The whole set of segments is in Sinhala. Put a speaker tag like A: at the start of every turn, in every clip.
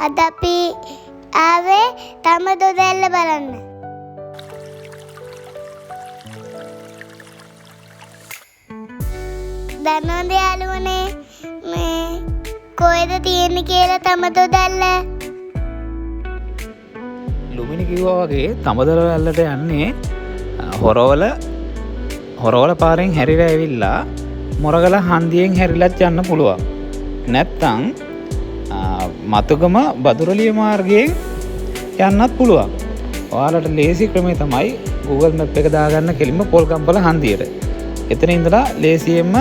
A: අද අපි ආවේ තම දොදැල්ල බලන්න. දන්නවද යාළුවනේ මේ කොහෙද තියෙන්නේ කියලා තම දොදැල්ල?
B: ලුමිනි කිව්වා වගේ තම දොදැල්ලට යන්නේ හොරවල පාරෙන් හැරිලා ඇවිල්ලා මොරගල හන්දියෙන් හැරිලත් යන්න පුළුවන්. නැත්තම් මතුගම බදුරලිය මාර්ගයෙන් යන්නත් පුළුවන්. ඔයාලට ලේසි ක්‍රමය තමයි Google Map එක දාගන්න කෙලින්ම පොල්ගම්පල හන්දියට. එතන ඉඳලා ලේසියෙන්ම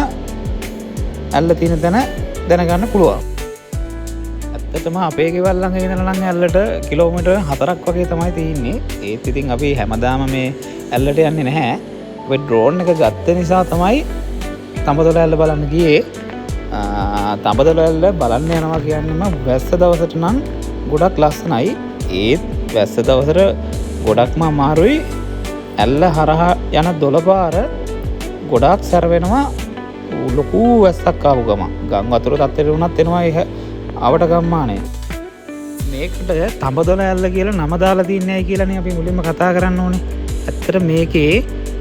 B: ඇල්ල තියෙන තැන දැනගන්න පුළුවන්. ඇත්තටම අපේ ගෙවල් ළඟ ඉඳලා නම් ඇල්ලට කිලෝමීටර් 4ක් වගේ තමයි තියෙන්නේ. ඒත් ඉතින් අපි හැමදාම මේ ඇල්ලට යන්නේ නැහැ. අපි ඩ්‍රෝන් එක ගත්ත නිසා තමයි තඹදොළ ඇල්ල බලන්න ගියේ. තඹදොළ ඇල්ල බලන්න යනවා කියන්නේම වැස්ස දවසට නම් ගොඩක් ලස්සනයි. ඒත් වැස්ස දවසට ගොඩක්ම අමාරුයි. ඇල්ල හරහා යන දොළපාර ගොඩාක් සැර වෙනවා. ලොකු වැස්සක් ආපු ගමන් ගම් වතුර තත්ත්වයට වුණත් එනවා ආවට ගම්මානේ. මේකට තඹදොළ ඇල්ල කියලා නම දාලා තියන්නේයි කියලානේ අපි මුලින්ම කතා කරන්න ඕනේ. ඇත්තට මේකේ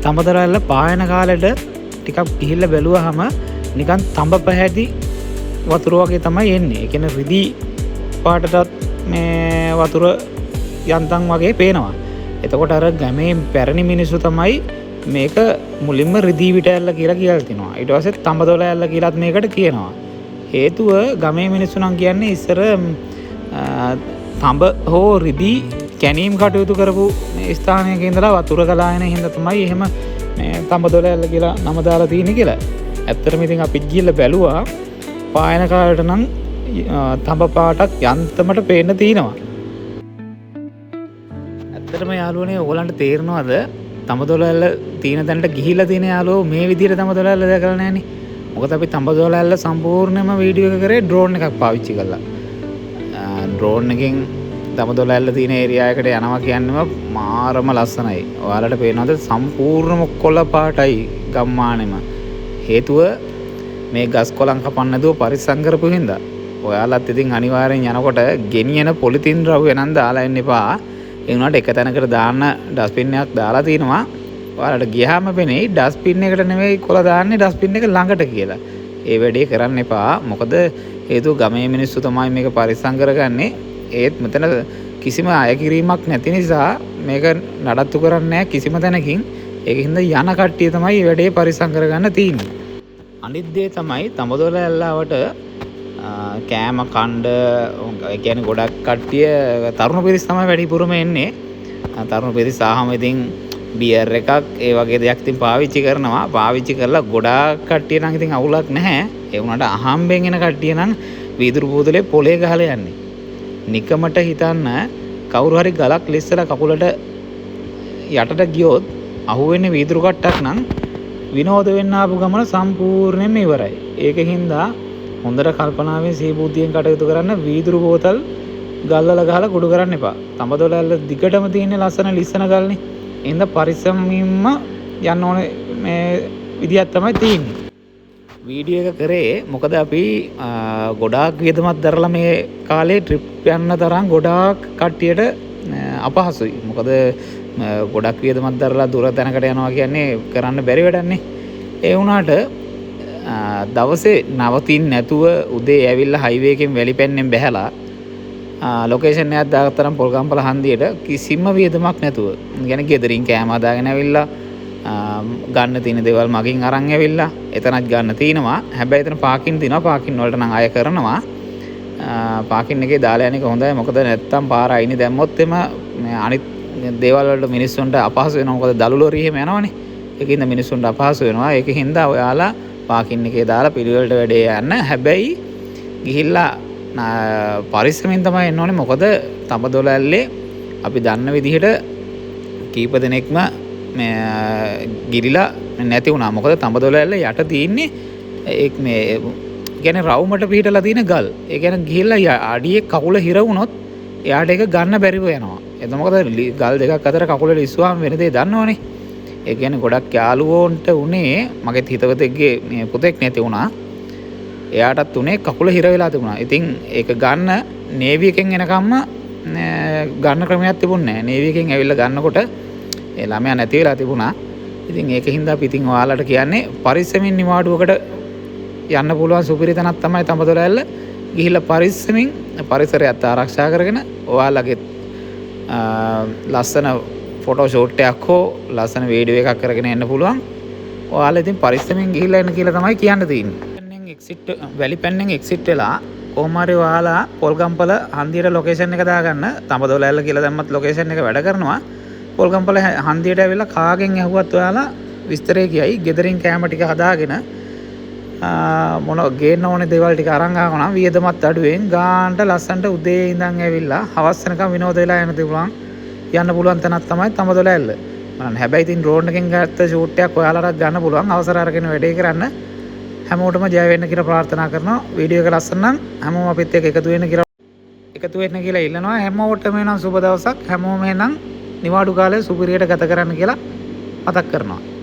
B: තඹදොළ ඇල්ල පායන කාලෙට ටිකක් ගිහිල්ලා බැලුවාම නිකන් තඹ පැහැති වතුර වගේ තමයි එන්නේ. ඒ කියන්නේ රිදී පාටටත් මේ වතුර යන්තම් වගේ පේනවා. එතකොට අර ගමේ පැරණි මිනිස්සු තමයි මේක මුලින්ම රිදී විට ඇල්ල කියලා තිනවා. ඊට පස්සේ තඹදොළ ඇල්ල කියලාත් මේකට කියනවා. හේතුව ගමේ මිනිස්සු නම් කියන්නේ ඉස්සර තඹ හෝ රිදී කැනීම් කටයුතු කරපු ස්ථානයක ඉඳලා වතුර ගලා එන හින්දා තමයි එහෙම මේ තඹදොළ ඇල්ල කියලා නම දාලා තියෙන්නේ කියලා. ඇත්තටම ඉතින් අපි ගිහලා බැලුවා පායන කාලේට නම් තඹ පාටක් යන්තමට පේන්න තියෙනවා. ඇත්තටම යාළුවනේ ඕගලන්ට තේරෙනවද තඹදොළ ඇල්ල තියෙන තැනට ගිහිලා තියෙන යාළුවෝ මේ විදිහට තඹදොළ ඇල්ල දැකලා නැහනේ. මොකද අපි තඹදොළ ඇල්ල සම්පූර්ණයෙන්ම වීඩියෝ එක කරේ ඩ්‍රෝන් එකක් පාවිච්චි කරලා. ඩ්‍රෝන් එකෙන් තඹදොළ ඇල්ල තියෙන ඒරියා එකට යනවා කියන්නේම මාරම ලස්සනයි. ඔයාලට පේනවද සම්පූර්ණම කොළ පාටයි ගම්මානෙම. හේතුව මේ ගස් කොළන් කපන්න නැතුව පරිස්සම් කරපු හින්දා. ඔයාලත් ඉතින් අනිවාර්යෙන් යනකොට ගෙනියන පොලිතින් ද්‍රව්‍ය නම් දාලා එන්න එපා. ඒ වුණාට එක තැනකට දාන්න ඩස්බින් එකක් දාලා තිනවා. ඔයාලට ගියාම වෙන්නේ ඩස්බින් එකට නෙවෙයි කොළ දාන්නේ ඩස්බින් එක ළඟට කියලා. ඒ වැඩේ කරන්න එපා. මොකද හේතුව ගමේ මිනිස්සු තමයි මේක පරිස්සම් කරගන්නේ. ඒත් මෙතන කිසිම අයකිරීමක් නැති නිසා මේක නඩත්තු කරන්නේ නැහැ කිසිම තැනකින්. ඒකින්ද යන කට්ටිය තමයි මේ වැඩේ පරිස්සම් කරගන්න තියෙන්නේ. අනිත් දේ තමයි තඹදොළ ඇල්ලාවට කෑම කණ්ඩ ඒ කියන්නේ ගොඩක් කට්ටිය තරුණ පිරිස් තමයි වැඩිපුරම එන්නේ. තරුණ පිරිස් ආවම ඉතින් බියර් එකක් ඒ වගේ දෙයක් ඉතින් පාවිච්චි කරනවා. පාවිච්චි කරලා ගොඩාක් කට්ටිය නම් ඉතින් අවුලක් නැහැ. ඒ වුණාට අහම්බෙන් එන කට්ටිය නම් වීදුරු බෝතලේ පොලේ ගහලා යන්නේ. නිකමට හිතන්න කවුරු හරි ගලක් ලිස්සලා කකුලට යටට ගියොත් අහුවෙන්නේ වීදුරු කට්ටක් නම් විනෝද වෙන්න ආපු ගමන සම්පූර්ණයෙන්ම ඉවරයි. ඒකින්ද හොඳට කල්පනාවෙන් සීබුද්ධියෙන් කටයුතු කරන්න. වීදුරු බෝතල් ගල්වල ගහලා කුඩු කරන්න එපා. තඹදොළ ඇල්ල දිගටම තියෙන ලස්සන ලිස්සන ගල්නේ. එහෙනම් පරිස්සමින්ම යන්න ඕනේ මේ විදියක් තමයි තියෙන්නේ. වීඩියෝ එක කරේ මොකද අපි ගොඩාක් වියදමක් දරලා මේ කාලේ ට්‍රිප් යන්න තරම් ගොඩාක් කට්ටියට අපහසුයි. මොකද ගොඩක් වියදමක් දරලා දුර තැනකට යනවා කියන්නේ කරන්න බැරි වැඩන්නේ. ඒ වුණාට දවසේ නවතින්න නැතුව උදේ ඇවිල්ලා හයිවේ එකෙන් වැලිපැන්නෙන් බැහැලා ලොකේෂන් එකක් දාගත්තරම් පොල්ගම්පල හන්දියට කිසිම වියදමක් නැතුව. يعني ගෙදරින් කෑම හදාගෙන ඇවිල්ලා ගන්න තියෙන දේවල් මගින් අරන් ඇවිල්ලා එතනත් ගන්න තියෙනවා. හැබැයි එතන පාකින් තියෙනවා. පාකින් වලට නම් අය කරනවා. පාකින් එකේ දාලා යන එක හොඳයි. මොකද නැත්තම් පාර අයිනේ දැම්මොත් එම අනිත් දේවල් වලට මිනිස්සුන්ට අපහසු වෙනවා. මොකද දළු ලොරි එහෙම යනවනේ. ඒකින්ද මිනිස්සුන්ට අපහසු වෙනවා. ඒකින්ද ඔයාලා පාකින් එකේ දාලා පිළිවෙලට වැඩේ යන්න. හැබැයි ගිහිල්ලා පරිස්සමින් තමයි එන්න ඕනේ. මොකද තඹදොළ ඇල්ලේ අපි දන්න විදිහට කීප දෙනෙක්ම ගිරිලා නැති වුණා. මොකද තඹදොළ ඇල්ල යට තියෙන්නේ ඒ මේ කියන්නේ රවුමට පිටලා තියෙන ගල්. ඒ කියන්නේ ගිහිල්ලා අඩියේ කකුල හිර වුණොත් එයාට ඒක ගන්න බැරිව යනවා. එතන මොකද ගල් දෙකක් අතර කකුල ලිස්සුවාම වෙන දේ දන්නවනේ. ඒ කියන්නේ ගොඩක් යාළුවෝන්ට උනේ මගේ හිතවතෙක්ගේ පුතෙක් නැති වුණා. එයාටත් උනේ කකුල හිර වෙලා තිබුණා. ඉතින් ඒක ගන්න නේවි එකෙන් එනකම්ම ගන්න ක්‍රමයක් තිබුණේ නැහැ. නේවි එකෙන් ඇවිල්ලා ගන්නකොට ඒ ළමයා නැති වෙලා තිබුණා. ඉතින් ඒකින්ද අපි ඉතින් ඔයාලට කියන්නේ පරිස්සමින් නිවාඩුවකට යන්න පුළුවන් සුපිරි තැනක් තමයි තඹදොලැල්ල. ගිහිල්ලා පරිස්සමින් පරිසරයත් ආරක්ෂා කරගෙන ඔයාලගේ ලස්සන ෆොටෝ ෂූට් එකක් හෝ ලස්සන වීඩියෝ එකක් කරගෙන එන්න පුළුවන්. ඔයාලා ඉතින් පරිස්සමෙන් ගිහිල්ලා එන්න කියලා තමයි කියන්න තියෙන්නේ. වැලිපැන්නෙන් එක්සිට් වෙලා කොහොම හරි ඔයාලා පොල්ගම්පල හන්දියට ලොකේෂන් එක දාගන්න. තඹදොලැල්ල කියලා දැම්මත් ලොකේෂන් එක වැඩ කරනවා. පොල්ගම්පල හන්දියට ඇවිල්ලා කාගෙන් ඇහුවත් ඔයාලා විස්තරේ කියයි. ගෙදරින් කැම ටික හදාගෙන මොන ගේන්න ඕනේ දේවල් ටික අරන් ආවනම් වියදමත් අඩුවෙන් ගානට ලස්සනට උදේ ඉඳන් ඇවිල්ලා හවස් වෙනකම් විනෝද වෙලා යන්න පුළුවන් තැනක් තමයි තඹදොලැල්ල. හැබැයි ඉතින් ඩ්‍රෝන් එකෙන් ගත්ත ෂූට් එකක් ඔයාලටත් ගන්න පුළුවන්. අවසර අරගෙන වැඩේ කරන්න. හැමෝටම ජය වෙන්න කියලා ප්‍රාර්ථනා කරනවා. වීඩියෝ එක ලස්සන නම් හැමෝම අපිත් එක්ක එකතු වෙන්න කියලා ඉල්ලනවා. හැමෝටම එනම් සුබ දවසක්. හැමෝම එනම් නිවාඩු කාලය සුපිරියට ගත කරන්න කියලා මතක් කරනවා.